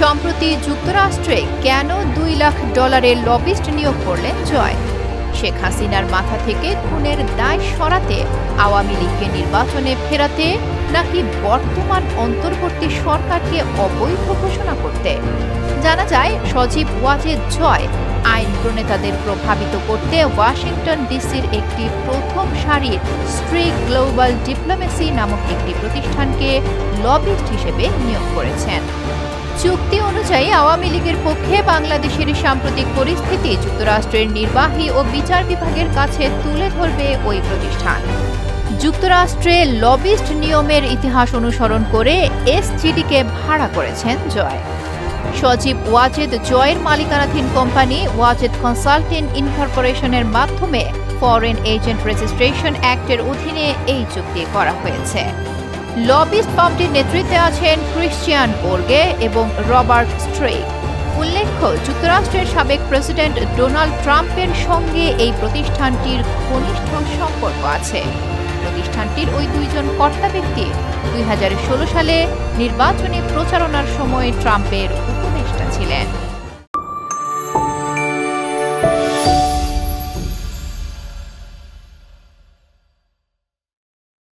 সম্প্রতি যুক্তরাষ্ট্রে কেন $2 লাখ লবিস্ট নিয়োগ করলেন জয়? শেখ হাসিনার মাথা থেকে খুনের দায় সরাতে, আওয়ামী লীগকে নির্বাচনে ফেরাতে, নাকি বর্তমান অন্তর্বর্তী সরকারকে অবৈধ ঘোষণা করতে? জানা যায়, সজীব ওয়াজেদ জয় আইন প্রণেতাদের প্রভাবিত করতে ওয়াশিংটন ডিসির একটি প্রথম সারির স্ট্রিক গ্লোবাল ডিপ্লোমেসি নামক একটি প্রতিষ্ঠানকে লবিস্ট হিসেবে নিয়োগ করেছেন। চুক্তি অনুযায়ী আওয়ামী লীগের পক্ষে বাংলাদেশের সাম্প্রতিক পরিস্থিতি যুক্তরাষ্ট্রের নির্বাহী ও বিচার বিভাগের কাছে তুলে ধরবে ওই প্রতিষ্ঠান। যুক্তরাষ্ট্রে লবিস্ট নিয়মের ইতিহাস অনুসরণ করে এসজিডিকে ভাড়া করেছেন জয়। সজীব ওয়াজেদ জয়ের মালিকানাধীন কোম্পানি ওয়াজেদ কনসালটেন্ট ইনকর্পোরেশনের মাধ্যমে ফরেন এজেন্ট রেজিস্ট্রেশন অ্যাক্টের অধীনে এই চুক্তি করা হয়েছে। লবিস্ট ফার্মটির নেতৃত্বে আছেন ক্রিশ্চিয়ান বোর্গে এবং রবার্ট স্ট্রেক। উল্লেখ্য, যুক্তরাষ্ট্রের সাবেক প্রেসিডেন্ট ডোনাল্ড ট্রাম্পের সঙ্গে এই প্রতিষ্ঠানটির ঘনিষ্ঠ সম্পর্ক আছে। প্রতিষ্ঠানটির ওই দুইজন কর্তা ব্যক্তি 2016 সালে নির্বাচনী প্রচারণার সময় ট্রাম্পের উপদেষ্টা ছিলেন।